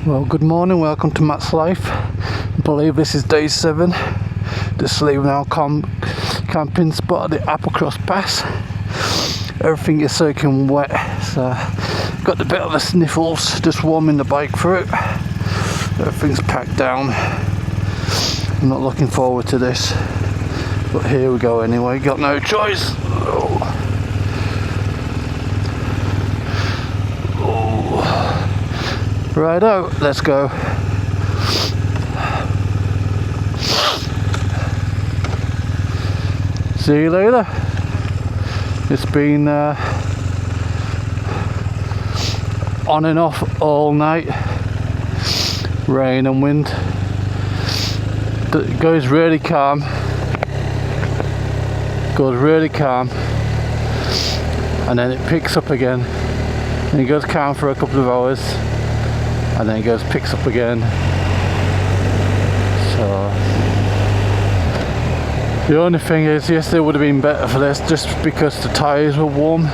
Well, good morning, welcome to Matt's Life. I believe this is day 7. Just leaving our camping spot at the Applecross Pass. Everything is soaking wet, so got a bit of the sniffles, just warming the bike through. Everything's packed down. I'm not looking forward to this, but here we go anyway, got no choice. Righto, let's go. See you later. It's been on and off all night, rain and wind. It goes really calm, and then it picks up again, and it goes calm for a couple of hours, and then it picks up again. So the only thing is, yesterday would have been better for this, just because the tyres were warm.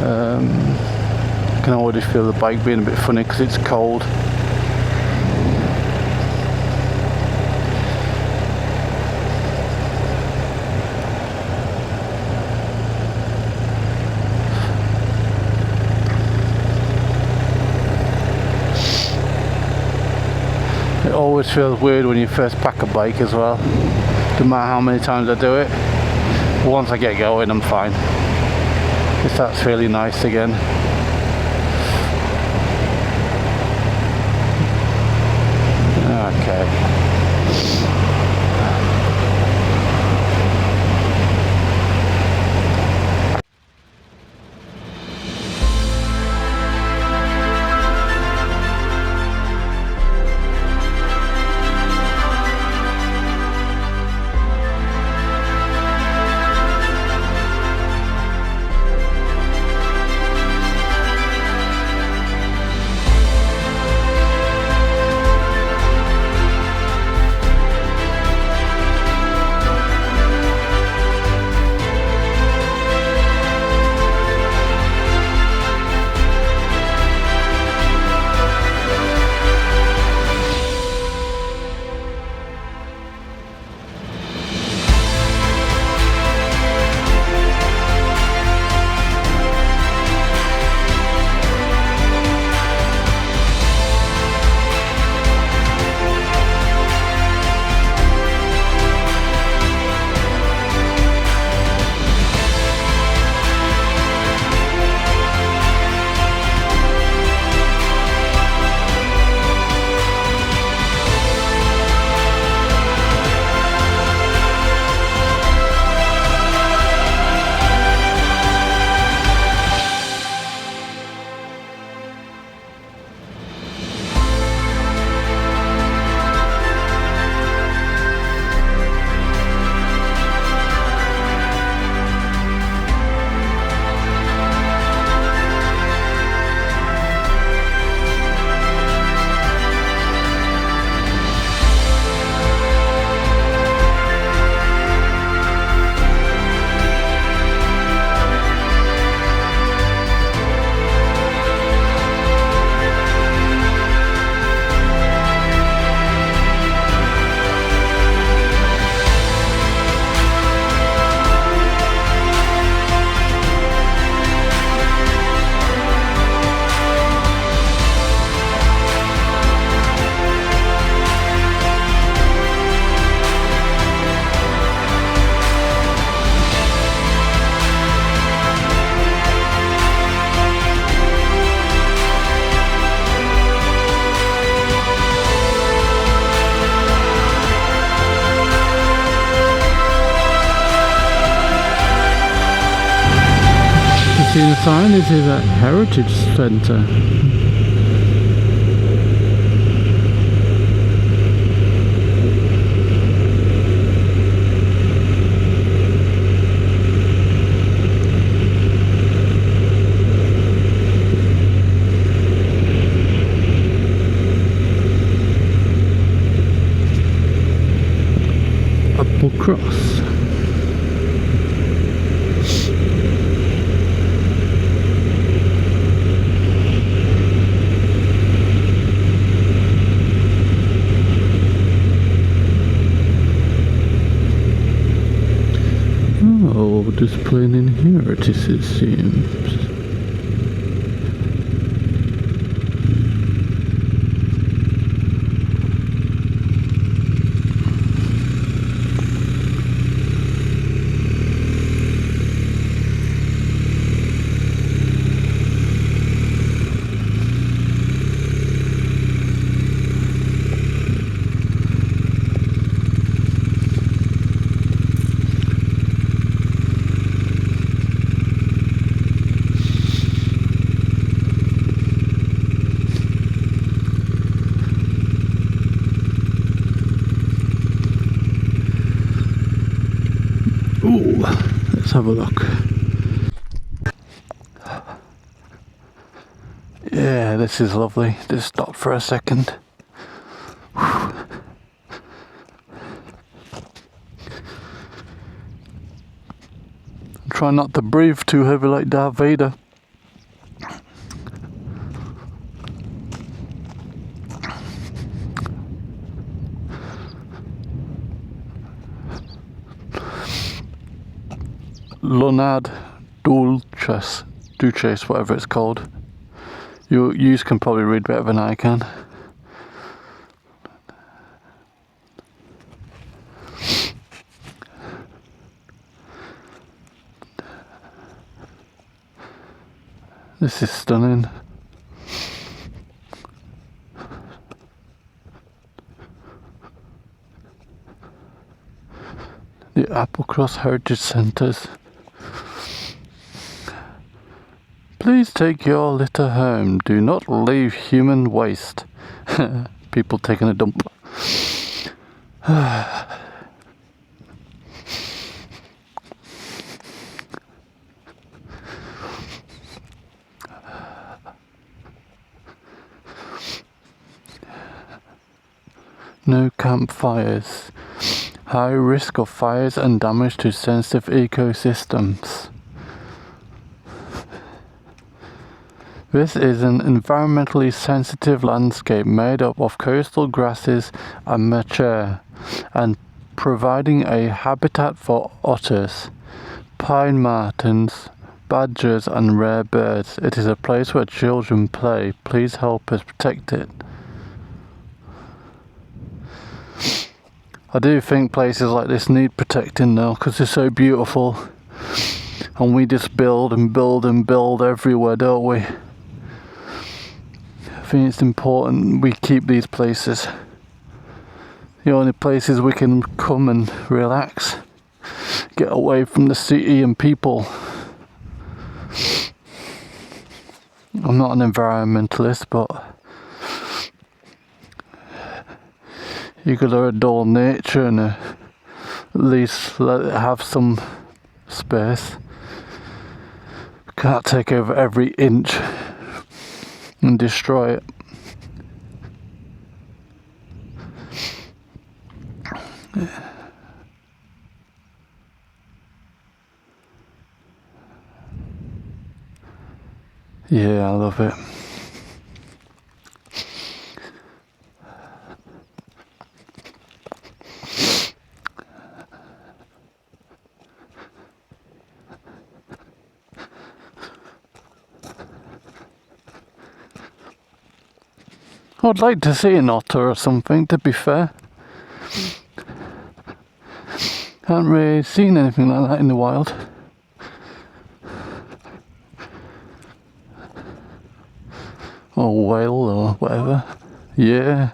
I can already feel the bike being a bit funny because it's cold. It always feels weird when you first pack a bike as well. No matter how many times I do it, once I get going I'm fine. It starts feeling nice again. Okay. See the sign, this is a heritage centre. Applecross. Where it is, it seems. Ooh, let's have a look. Yeah, this is lovely. Just stop for a second. Try not to breathe too heavy like Darth Vader. Lunad Duchess, whatever it's called. You can probably read better than I can. This is stunning. The Applecross Heritage Centres. Please take your litter home. Do not leave human waste. People taking a dump. No campfires. High risk of fires and damage to sensitive ecosystems. This is an environmentally sensitive landscape made up of coastal grasses and mature, and providing a habitat for otters, pine martens, badgers and rare birds. It is a place where children play. Please help us protect it. I do think places like this need protecting now because they're so beautiful, and we just build and build and build everywhere, don't we? I think it's important we keep these places. The only places we can come and relax, get away from the city and people. I'm not an environmentalist, but you gotta adore nature and at least let it have some space. Can't take over every inch and destroy it. Yeah, I love it. I'd like to see an otter or something, to be fair. Haven't really seen anything like that in the wild. Or whale or whatever. Yeah.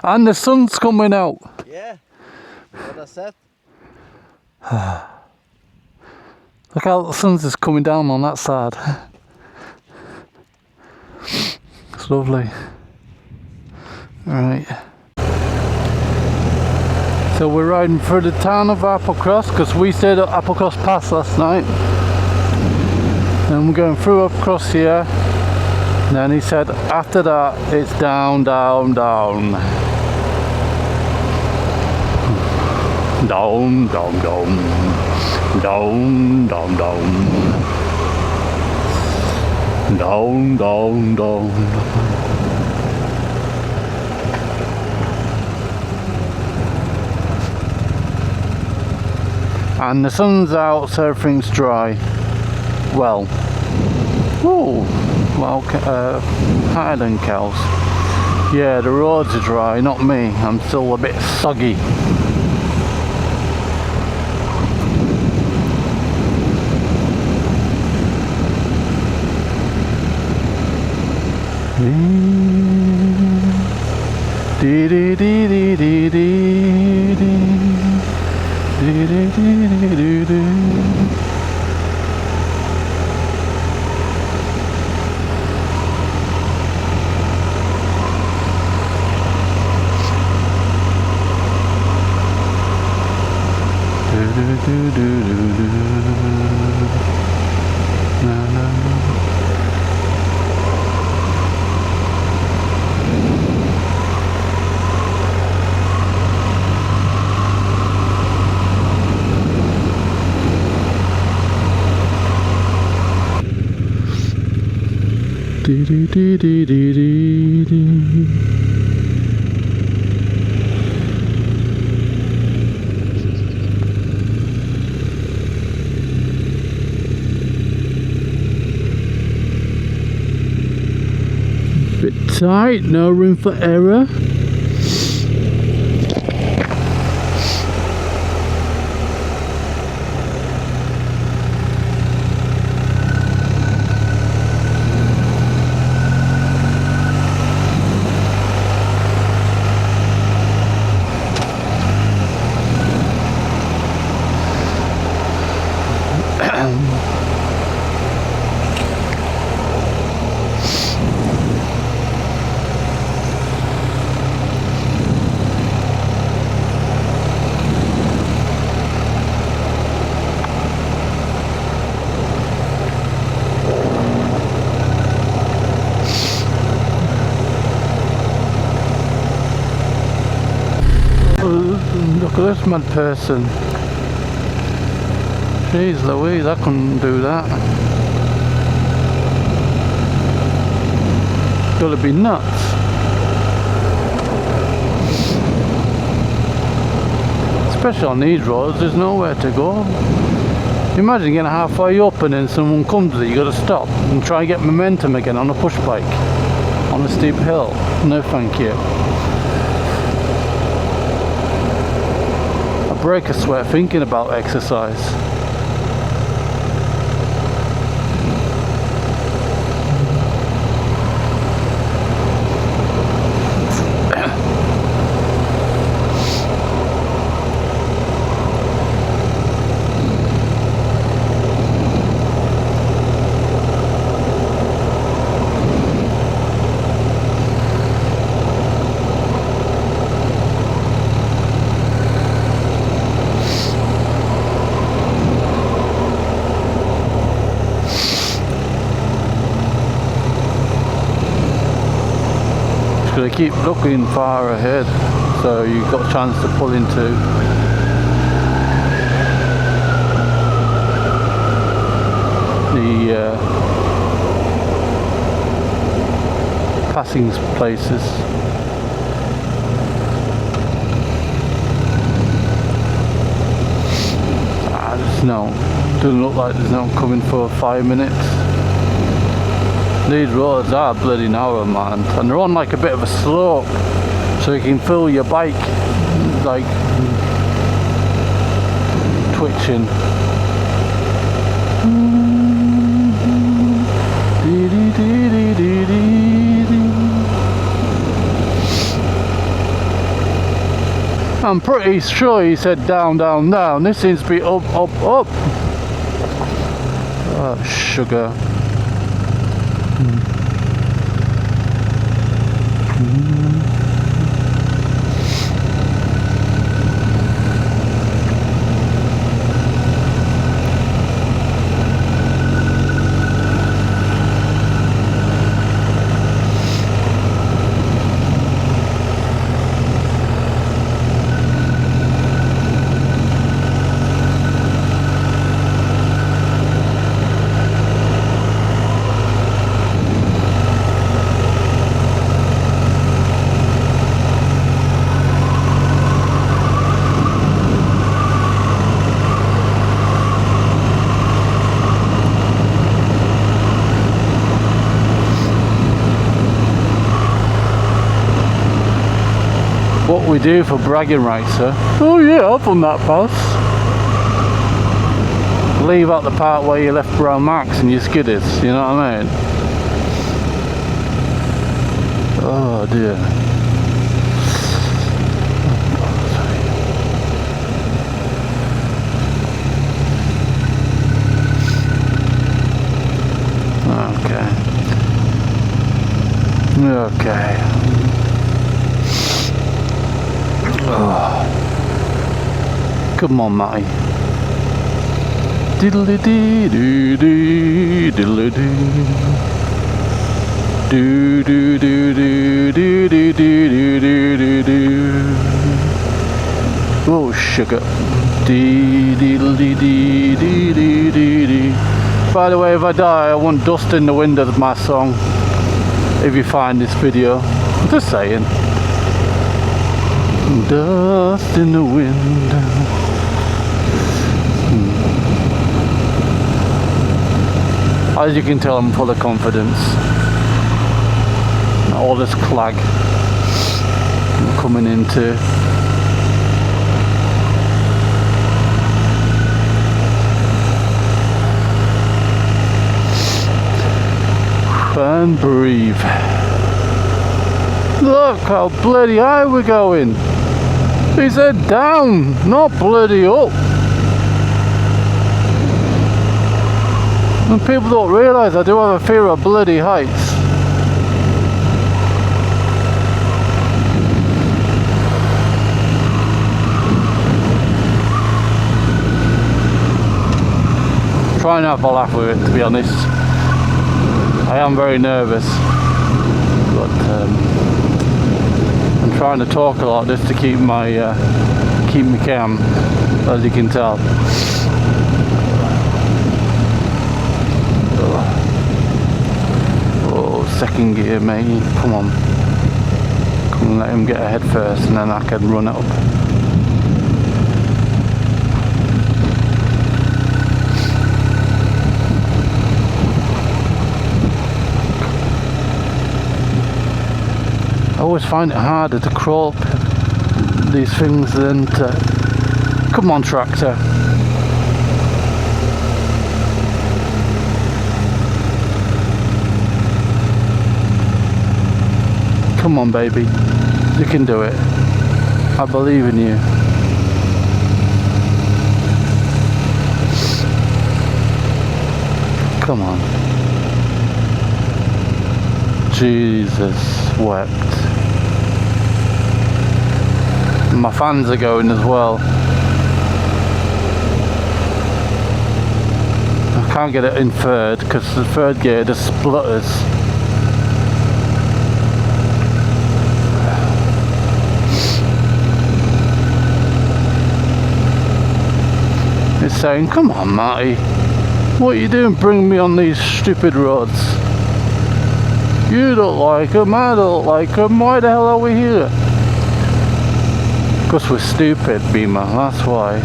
And the sun's coming out. Yeah. What I said. Look how the sun's just coming down on that side. It's lovely. Right. So we're riding through the town of Applecross because we stayed at Applecross Pass last night. And we're going through across here. And then he said after that it's down, down, down. Down, down, down. Down, down, down. Down, down, down. and the sun's out, so everything's dry. Well, Highland cows. Yeah, the roads are dry, not me. I'm still a bit soggy. Dee dee dee dee dee dee dee dee dee dee dee. Dee dee dee dee dee dee dee. Bit tight, no room for error. Look at this mad person. Jeez Louise, I couldn't do that. Gotta be nuts. Especially on these roads, there's nowhere to go. Imagine getting halfway up and then someone comes to you, you gotta stop and try and get momentum again on a push bike on a steep hill. No thank you. I break a sweat thinking about exercise. They keep looking far ahead, so you've got a chance to pull into the passing places. There's no, doesn't look like there's no coming for 5 minutes. These roads are bloody narrow, man, and they're on like a bit of a slope, so you can feel your bike like twitching. I'm pretty sure he said down, down, down. This seems to be up, up, up. Oh, sugar. what we do for bragging rights, sir. Oh yeah, I've done that pass. Leave out the part where you left brown marks in your skidders, you know what I mean? Oh dear. Okay. Oh. Come on, Matty. Diddly dee doo doo diddly doo. Do do do do do do do do do do. Oh sugar. Dee diddly dee dee dee dee dee. By the way, if I die, I want dust in the wind of my song. If you find this video, I'm just saying. Dust in the wind. As you can tell, I'm full of confidence. All this clag I'm coming into. And breathe. Look how bloody high we're going. He said down, not bloody up. And people don't realise I do have a fear of bloody heights. Try not to laugh with it, to be honest. I am very nervous, but I'm trying to talk a lot just to keep me calm, as you can tell. Oh, second gear, mate. Come on. Come on, let him get ahead first, and then I can run it up. I always find it harder to crawl up these things than to... Come on, tractor. Come on, baby. You can do it. I believe in you. Come on. Jesus wept. My fans are going as well. I can't get it in third because the third gear just splutters. It's saying, come on, Marty, what are you doing bringing me on these stupid roads? You don't like them, I don't like them, why the hell are we here? Because we're stupid, Beamer, that's why.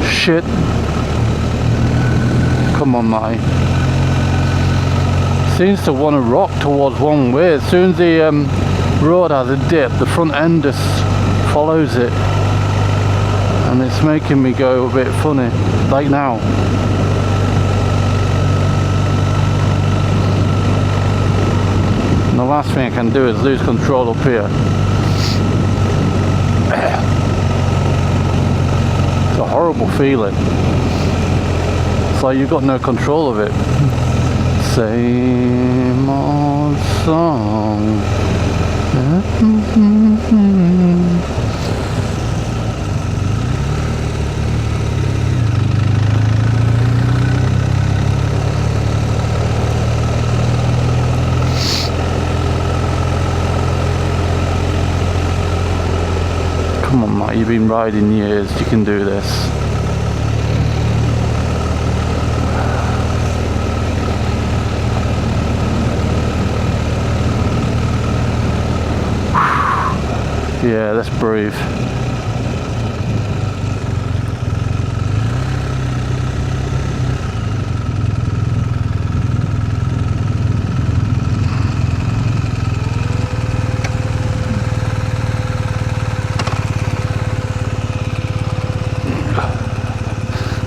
Shit. Come on, Matty. Seems to want to rock towards one way. As soon as the road has a dip, the front end just follows it. And it's making me go a bit funny. Like now. And the last thing I can do is lose control up here. It's a horrible feeling. It's like you've got no control of it. Same old song. Come on, Matt, you've been riding years, you can do this. Yeah, let's breathe.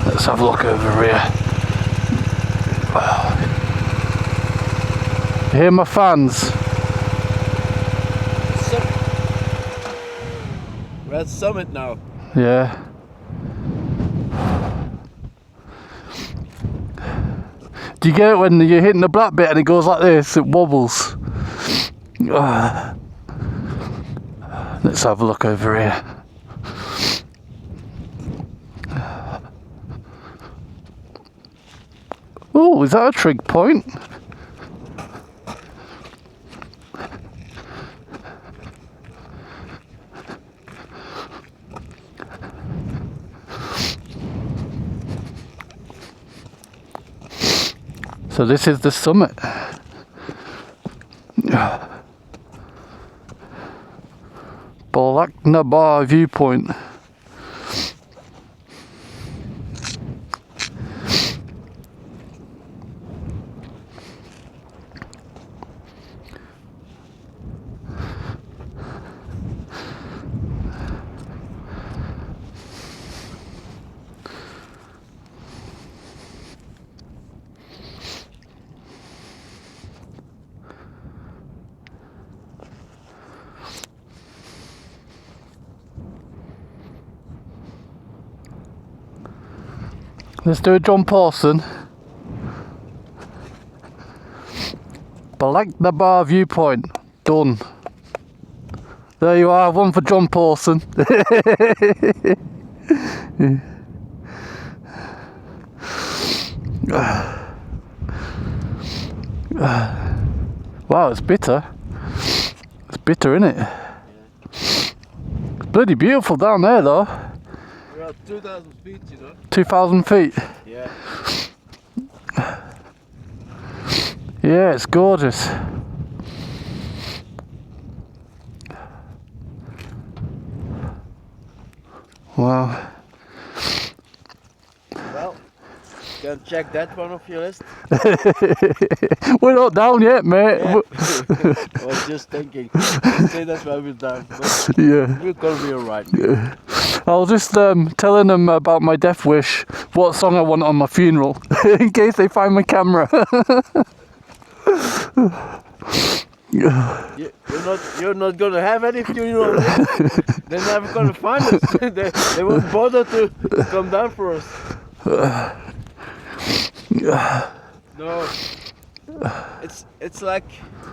Let's have a look over here. Wow. You hear my fans? We're at summit now. Yeah. Do you get it when you're hitting the black bit and it goes like this? It wobbles. Let's have a look over here. Oh, is that a trig point? So this is the summit. Balaknabar viewpoint. Let's do a John Pawson. Balaknabar viewpoint. Done. There you are, one for John Pawson. Wow, it's bitter. It's bitter, isn't it? It's bloody beautiful down there though. We're at 2,000 feet, you know. 2,000 feet. Yeah. Yeah, it's gorgeous. Wow. Well, can check that one off your list. We're not down yet, mate. Yeah. I was just thinking. Say that's why we're down. But Yeah. we're gonna be alright. I was just telling them about my death wish, what song I want on my funeral, in case they find my camera. You're not gonna have any funeral. They're never gonna find us. they won't bother to come down for us. No. It's like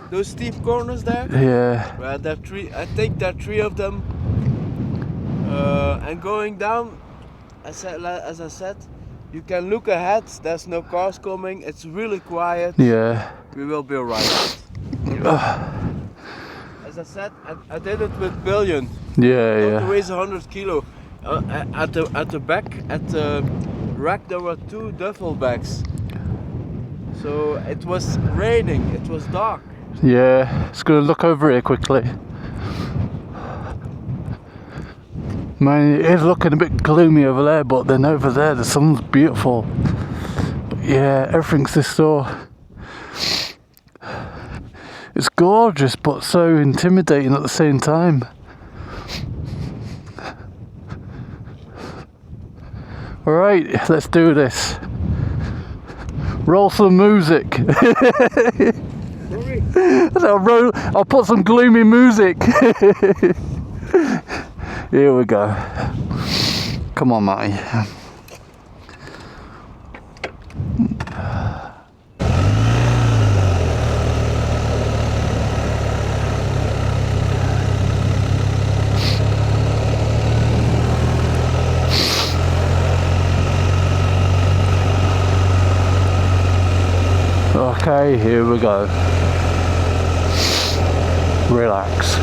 those steep corners there. Yeah, Where there are three. I think there are three of them. And going down, as I said, you can look ahead. There's no cars coming. It's really quiet. yeah. We will be alright. As I said, I did it with Billion. Yeah, It yeah. weighs 100 kilo. At the back, at the rack, there were 2 duffel bags. So it was raining. It was dark. Yeah, just gonna look over here quickly. Man, it is looking a bit gloomy over there, but then over there the sun's beautiful. But yeah, everything's just so... It's gorgeous, but so intimidating at the same time. Alright, let's do this. Roll some music. I'll put some gloomy music. Here we go. Come on, Matty. Okay, here we go. Relax.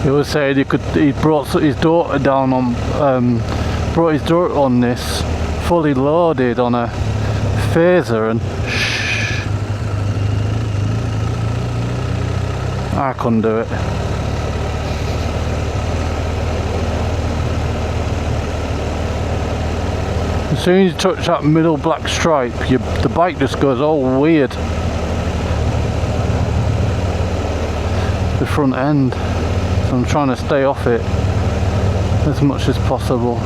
He was saying he brought his daughter down on, brought his daughter on this fully loaded on a phaser, and I couldn't do it. As soon as you touch that middle black stripe, the bike just goes all weird. The front end. So I'm trying to stay off it as much as possible.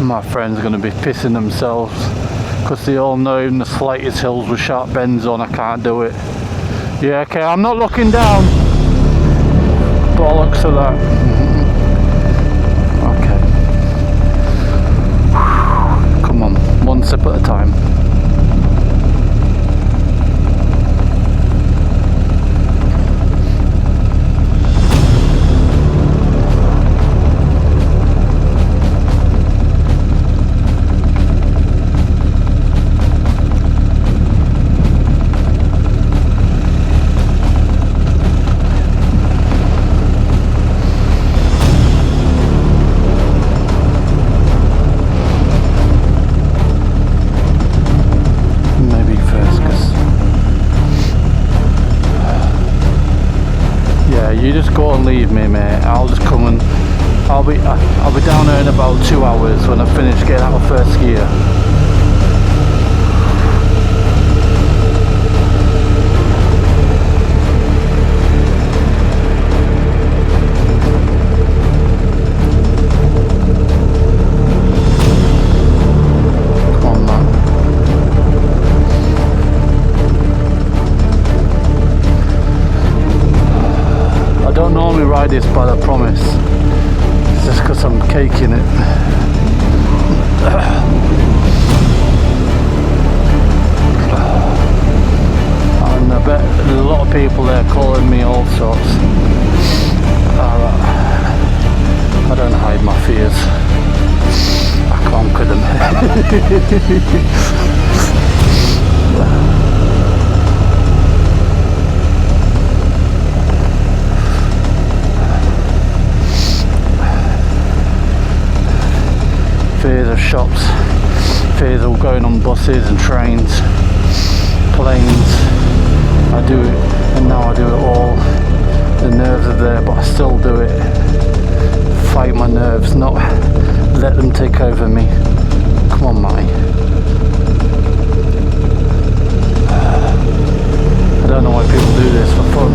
My friends are going to be pissing themselves because they all know even the slightest hills with sharp bends on, I can't do it. Yeah, okay, I'm not looking down. Bollocks of that. Okay. Come on, one sip at a time. You just go and leave me, mate. I'll just come and I'll be down there in about 2 hours when I finish getting out of first gear. Ride this, but I promise it's just because I'm caking it. And I bet there's a lot of people there calling me all sorts. I don't hide my fears. I conquer them. Fears of shops, fears of going on buses and trains, planes. I do it, and now I do it all. The nerves are there, but I still do it. Fight my nerves, not let them take over me. Come on, Matty. I don't know why people do this for fun.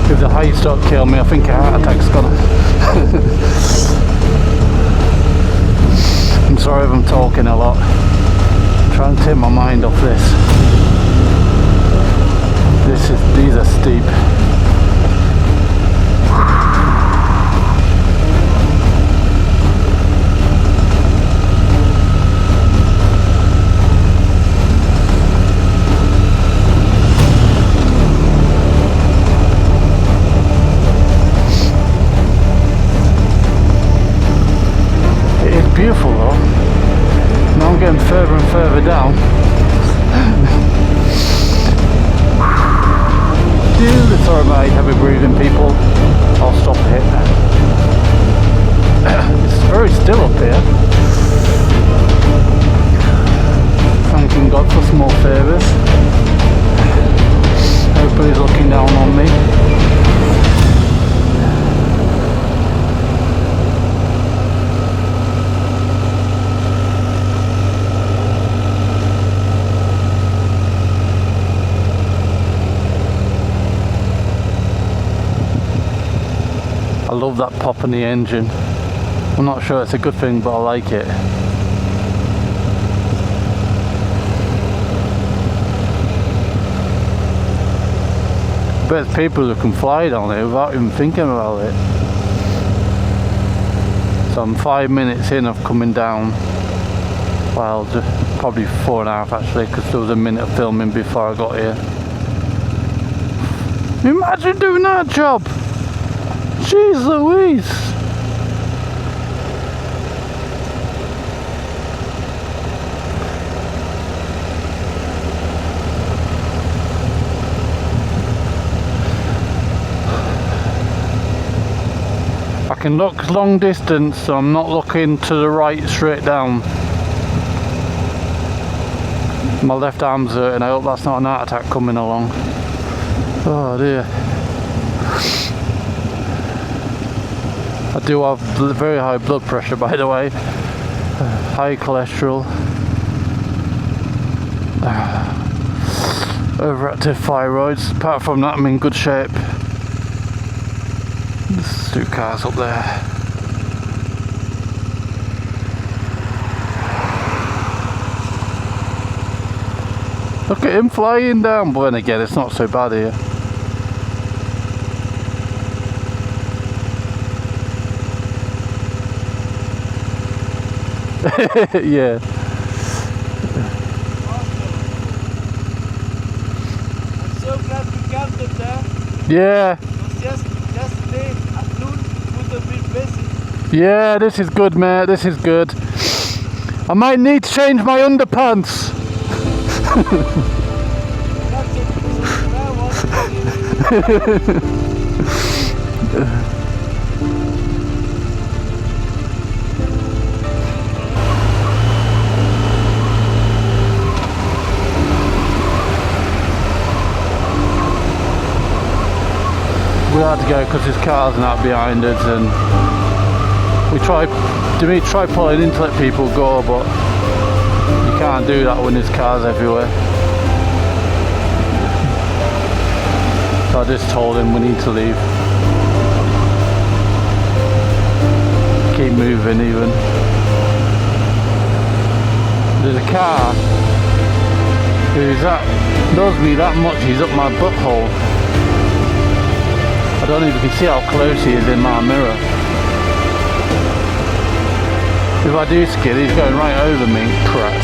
If the heights don't kill me, I think a heart attack's gonna. I'm sorry if I'm talking a lot. I'm trying to take my mind off this. These are steep. Beautiful though. Now I'm getting further and further down. Sorry about heavy breathing, people. I'll stop it. It's very still up here. Thanking God for small favours. Everybody's looking down on me. I love that pop in the engine. I'm not sure it's a good thing, but I like it. But there's people who can fly down there without even thinking about it. So I'm 5 minutes in of coming down. Well, just probably 4.5 actually, because there was a minute of filming before I got here. Imagine doing that job! Jeez Louise! I can look long distance, so I'm not looking to the right straight down. My left arm's hurting, I hope that's not an heart attack coming along. Oh dear. I do have very high blood pressure, by the way. High cholesterol. Overactive thyroids. Apart from that, I'm in good shape. There's 2 cars up there. Look at him flying down, but then again, it's not so bad here. Yeah. I'm so glad we camped up there. Yeah. Because yesterday at noon would have been busy. Yeah, this is good, mate. This is good. I might need to change my underpants. That's it. We had to go because there's cars and that behind us, and we tried pulling in to let people go, but you can't do that when there's cars everywhere. So I just told him we need to leave. Keep moving even. There's a car knows me that much, he's up my butthole. I don't even see how close he is in my mirror. If I do skid, he's going right over me. Crap.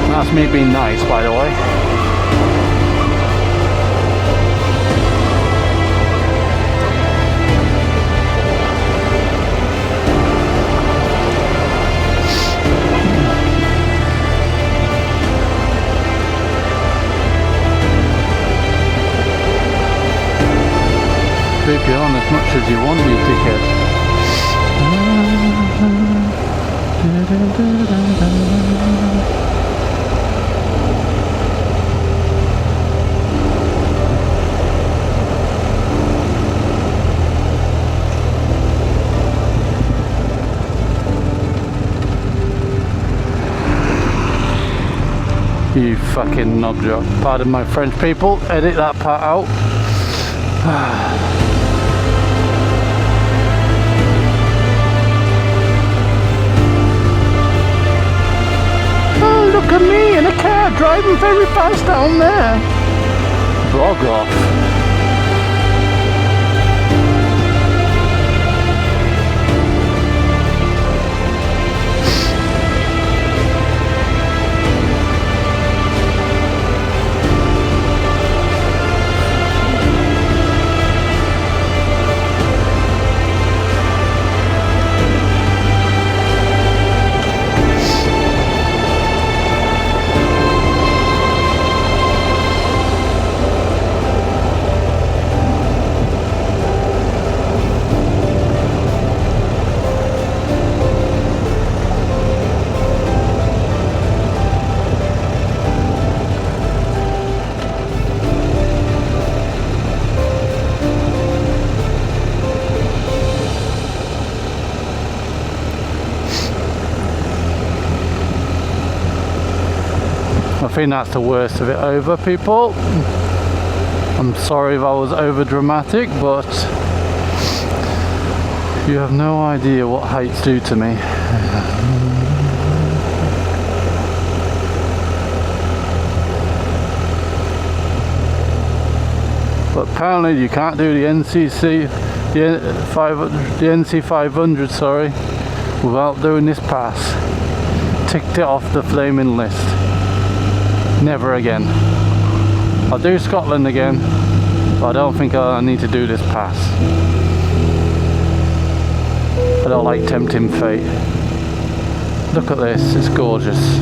That's me being nice, by the way. Keep you on as much as you want, you dickhead. You fucking knob job. Pardon my French, people. Edit that part out. Look at me in a car driving very fast down there. Bog off. I think that's the worst of it over, people. I'm sorry if I was over dramatic, but you have no idea what heights do to me. But apparently you can't do the NC 500, sorry, without doing this pass. Ticked it off the flaming list. Never again. I'll do Scotland again, but I don't think I need to do this pass. I don't like tempting fate. Look at this, it's gorgeous.